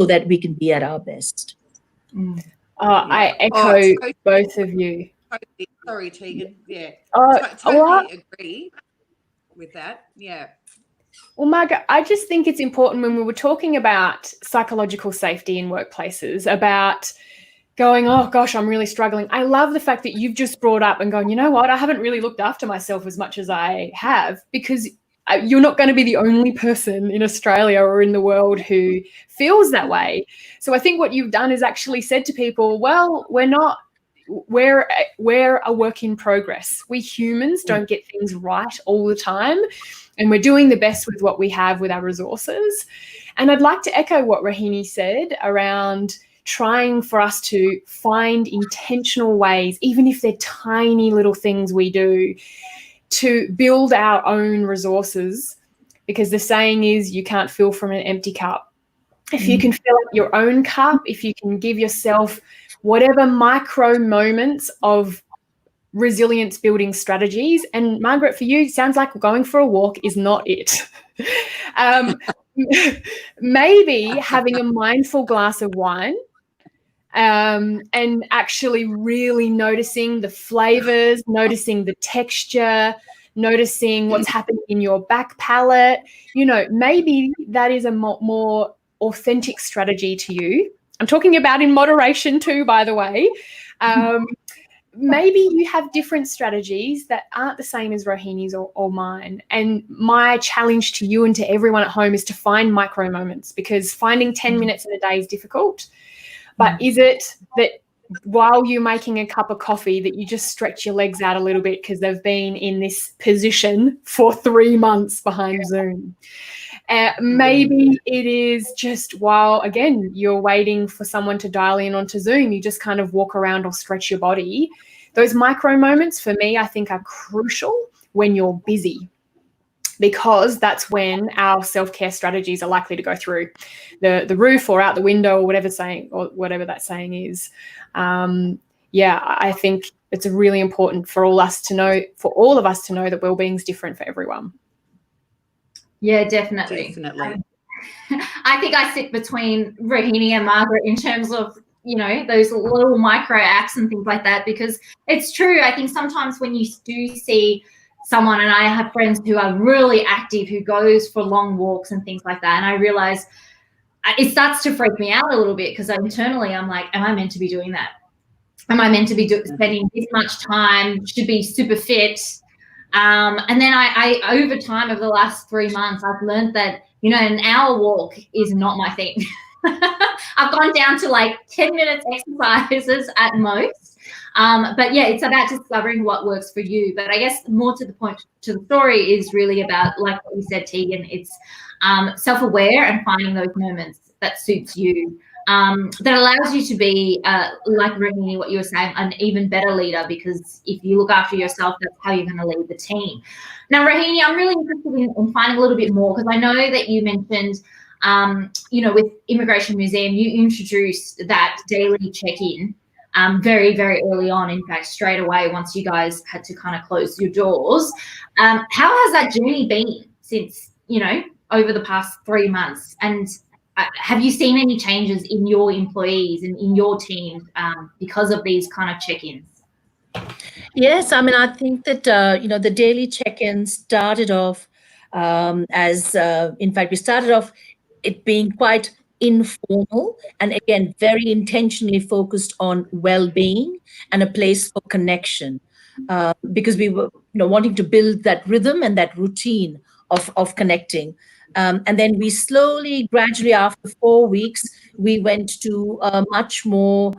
that we can be at our best. I echo both of you. Sorry, Tegan. Yeah. Totally agree with that. Yeah. Well, Margaret, I just think it's important when we were talking about psychological safety in workplaces, about going, oh gosh, I'm really struggling. I love the fact that you've just brought up and gone, you know what, I haven't really looked after myself as much as I have, because you're not going to be the only person in Australia or in the world who feels that way. So I think what you've done is actually said to people, well, we're a work in progress. We humans don't get things right all the time, and we're doing the best with what we have with our resources. And I'd like to echo what Rohini said around trying for us to find intentional ways, even if they're tiny little things we do, to build our own resources, because the saying is you can't fill from an empty cup. If you can fill up your own cup, if you can give yourself whatever micro moments of resilience building strategies. And Margaret, for you, sounds like going for a walk is not it. Maybe having a mindful glass of wine and actually really noticing the flavors, noticing the texture, noticing what's happening in your back palate. Maybe that is a more authentic strategy to you. I'm talking about in moderation too, by the way. Maybe you have different strategies that aren't the same as Rohini's or mine. And my challenge to you and to everyone at home is to find micro moments, because finding 10 minutes in a day is difficult. But is it that while you're making a cup of coffee that you just stretch your legs out a little bit because they've been in this position for 3 months behind Zoom? Maybe it is just while, again, you're waiting for someone to dial in onto Zoom, you just kind of walk around or stretch your body. Those micro moments for me, I think, are crucial when you're busy, because that's when our self-care strategies are likely to go through the roof or out the window or whatever that saying is. I think it's really important for all of us to know that wellbeing is different for everyone. Yeah, definitely. I think I sit between Rohini and Margaret in terms of, those little micro acts and things like that, because it's true. I think sometimes when you do see someone, and I have friends who are really active, who goes for long walks and things like that, and I realize it starts to freak me out a little bit, because internally I'm like, am I meant to be doing that? Am I meant to be spending this much time? Should be super fit. And then I over time, over the last 3 months, I've learned that, an hour walk is not my thing. I've gone down to like 10 minutes exercises at most. But yeah, it's about discovering what works for you. But I guess more to the point to the story is really about, like what you said, Tegan, it's self-aware and finding those moments that suits you. That allows you to be, like Rohini, what you were saying, an even better leader, because if you look after yourself, that's how you're going to lead the team. Now, Rohini, I'm really interested in finding a little bit more, because I know that you mentioned, with Immigration Museum, you introduced that daily check-in very, very early on, in fact, straight away once you guys had to kind of close your doors. How has that journey been since, over the past 3 months? And have you seen any changes in your employees and in your team because of these kind of check-ins? Yes, I think that, the daily check-ins started off in fact, we started off it being quite informal, and again, very intentionally focused on well-being and a place for connection, because we were wanting to build that rhythm and that routine of connecting. And then we slowly, gradually, after 4 weeks, we went to a much more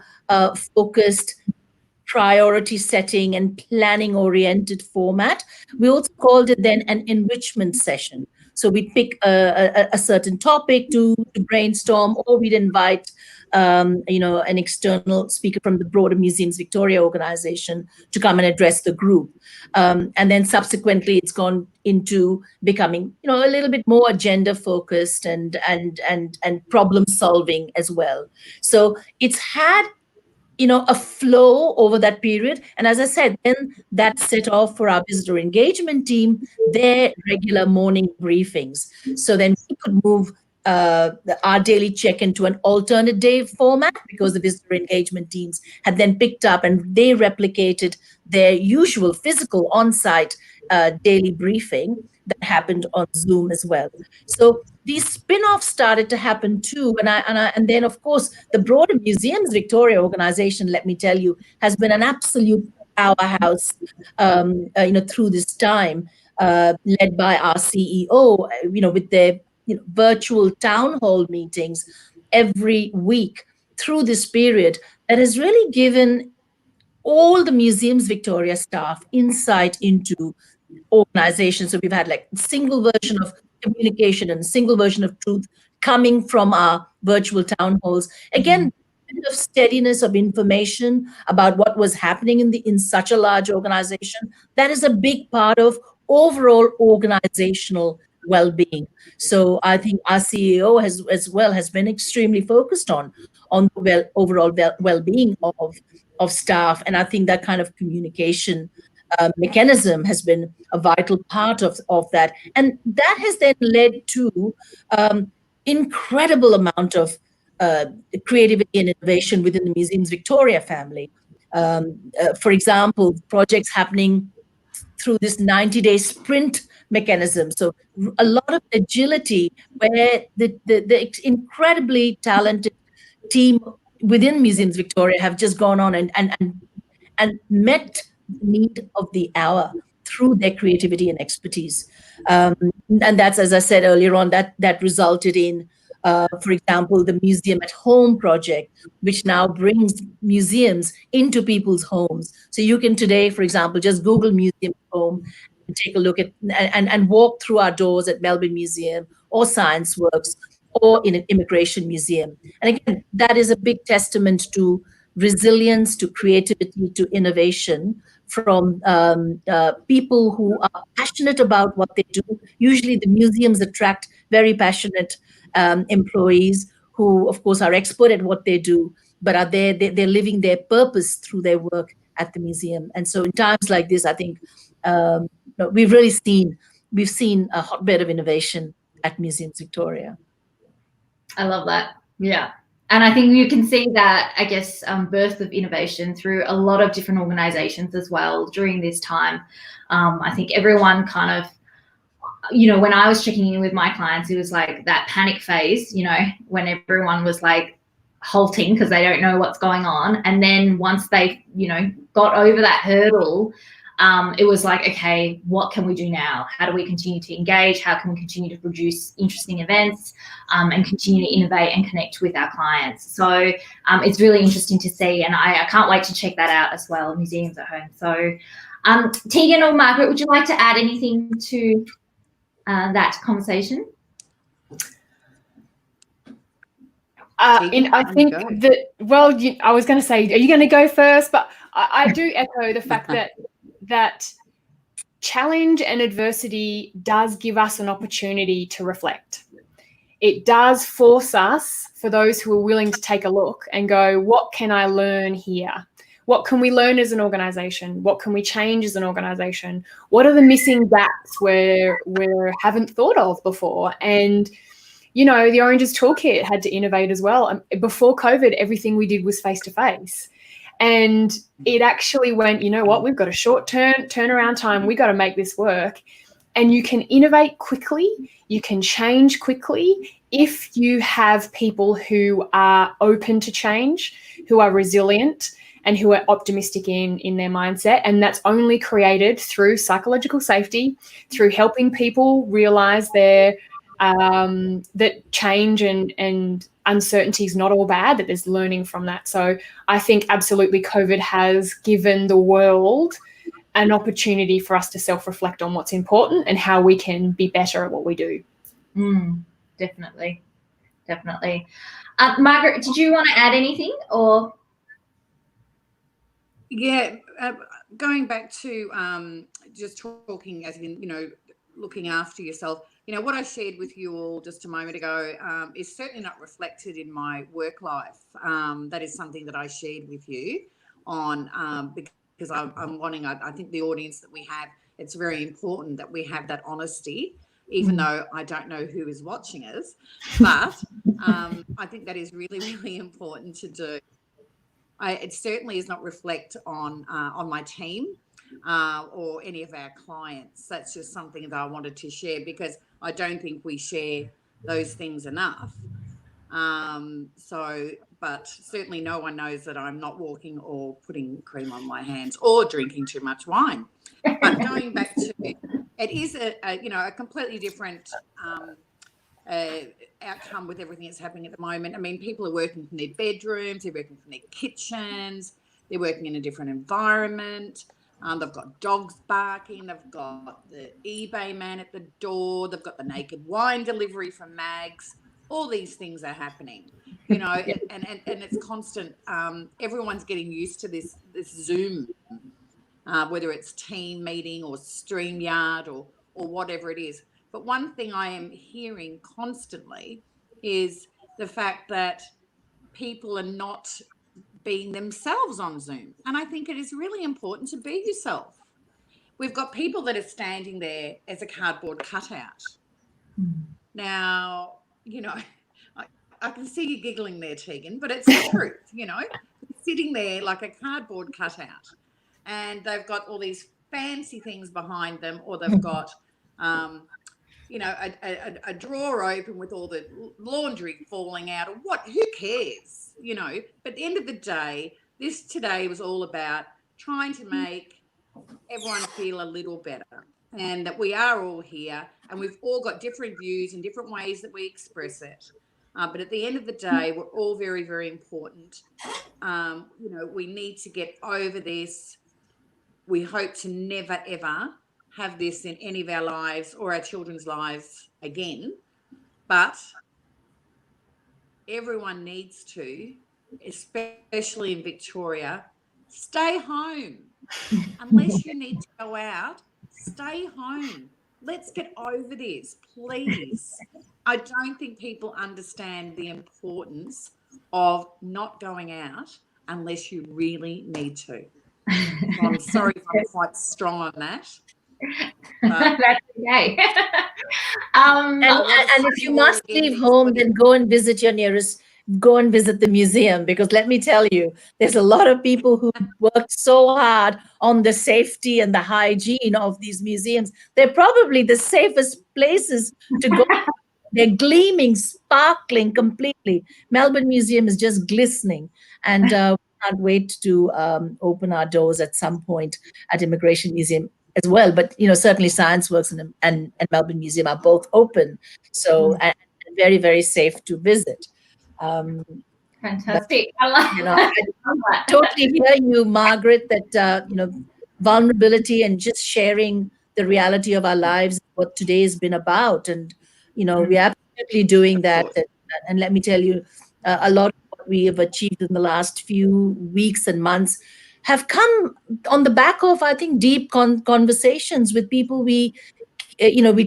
focused, priority setting and planning oriented format. We also called it then an enrichment session. So we'd pick a certain topic to brainstorm, or we'd invite an external speaker from the broader Museums Victoria organization to come and address the group. And then subsequently, it's gone into becoming, a little bit more agenda focused and problem solving as well. So it's had a flow over that period. And as I said, then that set off for our visitor engagement team their regular morning briefings. So then we could move our daily check-in to an alternate day format, because the visitor engagement teams had then picked up and they replicated their usual physical on-site daily briefing that happened on Zoom as well. So these spin-offs started to happen too, and then of course the broader Museums Victoria organization, let me tell you, has been an absolute powerhouse, through this time, led by our CEO, with their virtual town hall meetings every week through this period, that has really given all the Museums Victoria staff insight into organization. So we've had like single version of communication and single version of truth coming from our virtual town halls. Again, a bit of steadiness of information about what was happening in such a large organization. That is a big part of overall organizational well-being. So I think our CEO has been extremely focused on overall well-being of staff. And I think that kind of communication mechanism has been a vital part of that. And that has then led to incredible amount of creativity and innovation within the Museums Victoria family. For example, projects happening through this 90-day sprint mechanism. So a lot of agility, where the incredibly talented team within Museums Victoria have just gone on and met the need of the hour through their creativity and expertise. And that's, as I said earlier on, that resulted in, for example, the Museum at Home project, which now brings museums into people's homes. So you can today, for example, just Google Museum at Home and take a look at and walk through our doors at Melbourne Museum or Science Works or in an immigration museum. And again, that is a big testament to resilience, to creativity, to innovation from people who are passionate about what they do. Usually the museums attract very passionate employees who, of course, are expert at what they do, but are they're living their purpose through their work at the museum. And so in times like this, I think we've seen a hotbed of innovation at Museums Victoria. I love that. Yeah. And I think you can see that, I guess, birth of innovation through a lot of different organizations as well during this time. I think everyone kind of, when I was checking in with my clients, it was like that panic phase, when everyone was like halting because they don't know what's going on. And then once they, got over that hurdle, it was like, okay, what can we do now? How do we continue to engage? How can we continue to produce interesting events and continue to innovate and connect with our clients? So it's really interesting to see, and I can't wait to check that out as well, Museums at Home. So Tegan or Margaret, would you like to add anything to that conversation? I think that, I was going to say, are you going to go first? But I do echo the fact that challenge and adversity does give us an opportunity to reflect. It does force us, for those who are willing to take a look and go, what can I learn here? What can we learn as an organisation? What can we change as an organisation? What are the missing gaps where we haven't thought of before? And, the Oranges Toolkit had to innovate as well. Before COVID, everything we did was face-to-face. And it actually went, we've got a short turnaround time. We got to make this work. And you can innovate quickly, you can change quickly if you have people who are open to change, who are resilient, and who are optimistic in their mindset. And that's only created through psychological safety, through helping people realize that change and uncertainty is not all bad, that there's learning from that. So I think absolutely COVID has given the world an opportunity for us to self-reflect on what's important and how we can be better at what we do. Definitely. Margaret, did you want to add anything or? Yeah, going back to just talking as in, looking after yourself, what I shared with you all just a moment ago is certainly not reflected in my work life. That is something that I shared with you on because I'm wanting, I think the audience that we have, it's very important that we have that honesty, even though I don't know who is watching us, but I think that is really, really important to do. It certainly does not reflect on my team or any of our clients. That's just something that I wanted to share because I don't think we share those things enough. But certainly no one knows that I'm not walking or putting cream on my hands or drinking too much wine. But going back to it is a completely different outcome with everything that's happening at the moment. I mean, people are working from their bedrooms, they're working from their kitchens, they're working in a different environment. They've got dogs barking, they've got the eBay man at the door, they've got the naked wine delivery from Mags. All these things are happening, and it's constant. Everyone's getting used to this Zoom, whether it's team meeting or StreamYard or whatever it is. But one thing I am hearing constantly is the fact that people are not being themselves on Zoom. And I think it is really important to be yourself. We've got people that are standing there as a cardboard cutout. Now, I can see you giggling there, Tegan, but it's the truth, sitting there like a cardboard cutout. And they've got all these fancy things behind them, or they've got a drawer open with all the laundry falling out, or what? Who cares? But at the end of the day, this today was all about trying to make everyone feel a little better, and that we are all here, and we've all got different views and different ways that we express it. But at the end of the day, we're all very, very important. We need to get over this. We hope to never, ever have this in any of our lives or our children's lives again. But everyone needs to, especially in Victoria, stay home. Unless you need to go out, stay home. Let's get over this, please. I don't think people understand the importance of not going out unless you really need to. So I'm sorry if I'm quite strong on that. That's okay. And if you must leave home, then go and visit the museum, because let me tell you, there's a lot of people who worked so hard on the safety and the hygiene of these museums. They're probably the safest places to go. They're gleaming, sparkling completely. Melbourne Museum is just glistening, and we can't wait to open our doors at some point at Immigration Museum as well. But certainly Science Works and Melbourne Museum are both open, so and very, very safe to visit. Fantastic. But, I totally hear you, Margaret, that vulnerability and just sharing the reality of our lives, what today has been about, and we're absolutely doing that. And let me tell you, a lot of what we have achieved in the last few weeks and months have come on the back of, I think, deep conversations with people we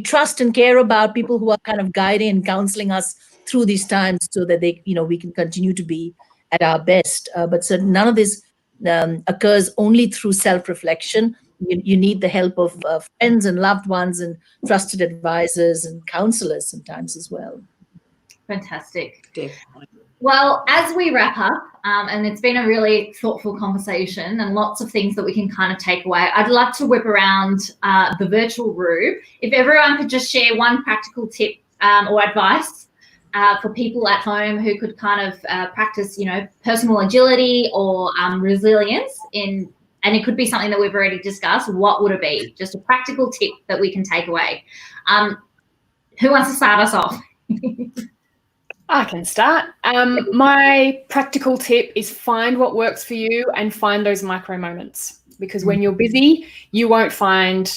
trust and care about, people who are kind of guiding and counseling us through these times, so that we can continue to be at our best. But so none of this occurs only through self-reflection. You need the help of friends and loved ones and trusted advisors and counselors sometimes as well. Fantastic. Definitely. Well, as we wrap up, and it's been a really thoughtful conversation and lots of things that we can kind of take away, I'd love to whip around the virtual room. If everyone could just share one practical tip or advice for people at home who could kind of practice, personal agility or resilience and it could be something that we've already discussed, what would it be? Just a practical tip that we can take away. Who wants to start us off? I can start. My practical tip is find what works for you and find those micro moments, because when you're busy, you'll find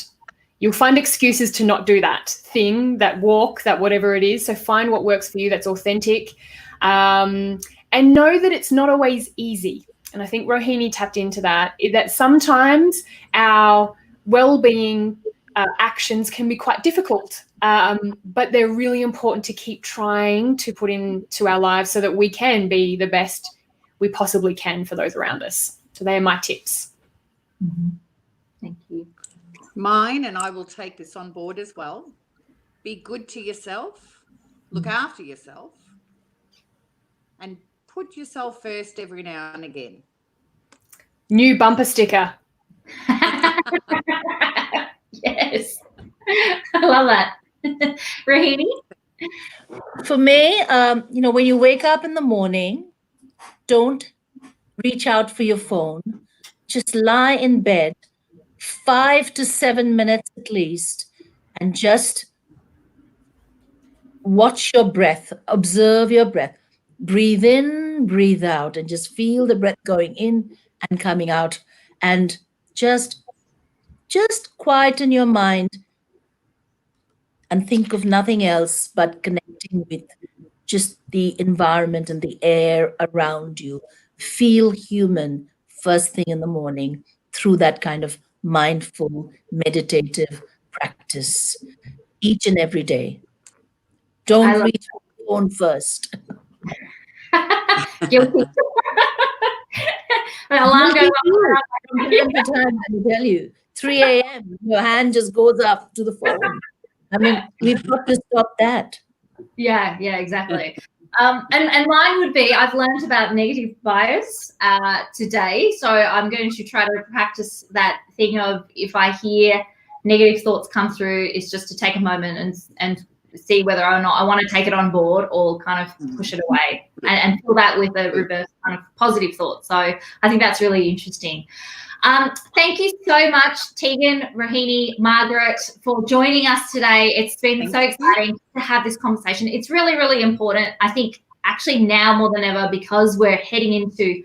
excuses to not do that thing, that walk, that whatever it is. So find what works for you that's authentic, and know that it's not always easy. And I think Rohini tapped into that sometimes our well-being actions can be quite difficult, but they're really important to keep trying to put into our lives so that we can be the best we possibly can for those around us. So they are my tips. Mm-hmm. Thank you. Mine, and I will take this on board as well. Be good to yourself, look after yourself, and put yourself first every now and again. New bumper sticker. Yes. I love that. Rohini? For me, when you wake up in the morning, don't reach out for your phone. Just lie in bed 5 to 7 minutes at least and just watch your breath, observe your breath. Breathe in, breathe out, and just feel the breath going in and coming out. And just quieten your mind and think of nothing else but connecting with just the environment and the air around you. Feel human first thing in the morning through that kind of mindful, meditative practice each and every day. Don't reach for the phone first. Guilty. Alarm goes off. From time to time, I tell you, 3 a.m., your hand just goes up to the phone. I mean, we've got to stop that. Yeah, exactly. And mine would be, I've learned about negative bias today, so I'm going to try to practice that thing of if I hear negative thoughts come through, is just to take a moment and see whether or not I want to take it on board or kind of push it away and fill that with a reverse kind of positive thought. So I think that's really interesting. Thank you so much, Tegan, Rohini, Margaret, for joining us today. It's been so exciting to have this conversation. It's really, really important, I think, actually now more than ever, because we're heading into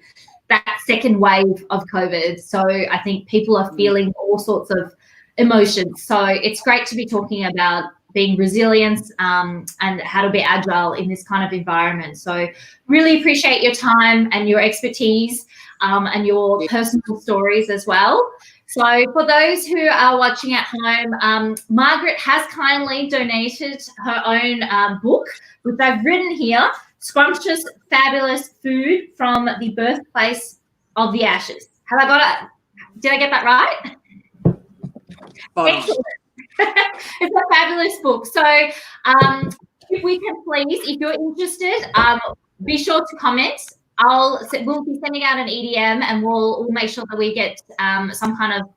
that second wave of COVID. So I think people are feeling all sorts of emotions. So it's great to be talking about being resilient and how to be agile in this kind of environment. So really appreciate your time and your expertise and your personal stories as well. So for those who are watching at home, Margaret has kindly donated her own book, which I've written here, Scrumptious Fabulous Food from the Birthplace of the Ashes. Have I got it? Did I get that right? Excellent. It's a fabulous book. So if we can please, if you're interested, be sure to comment. We'll be sending out an EDM and we'll make sure that we get some kind of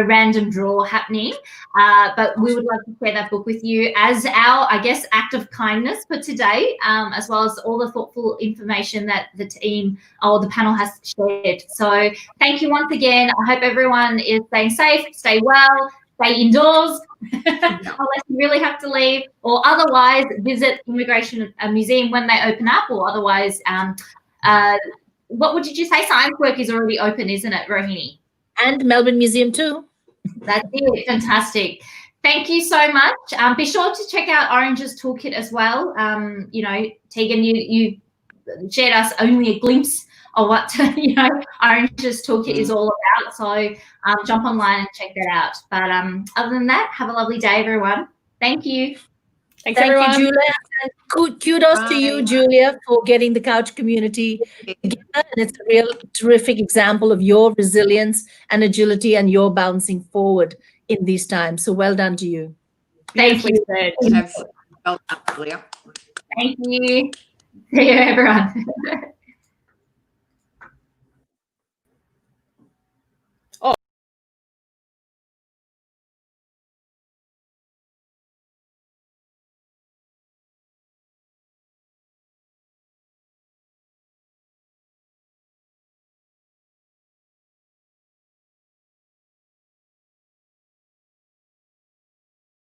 random draw happening. But we would love to share that book with you as our, I guess, act of kindness for today, as well as all the thoughtful information that the team or the panel has shared. So thank you once again. I hope everyone is staying safe, stay well, stay indoors unless you really have to leave, or otherwise visit Immigration Museum when they open up, or otherwise, what did you say? Science Work is already open, isn't it, Rohini? And Melbourne Museum too. That's it. Fantastic. Thank you so much. Be sure to check out Oranges Toolkit as well. Tegan, you shared us only a glimpse of what Oranges Toolkit is all about. So jump online and check that out. But other than that, have a lovely day, everyone. Thank you. Thank you, Julia. And kudos to you, Julia, for getting the couch community together. And it's a real terrific example of your resilience and agility and your bouncing forward in these times. So well done to you. Thank you. Well done, Julia. Thank you. See you, everyone.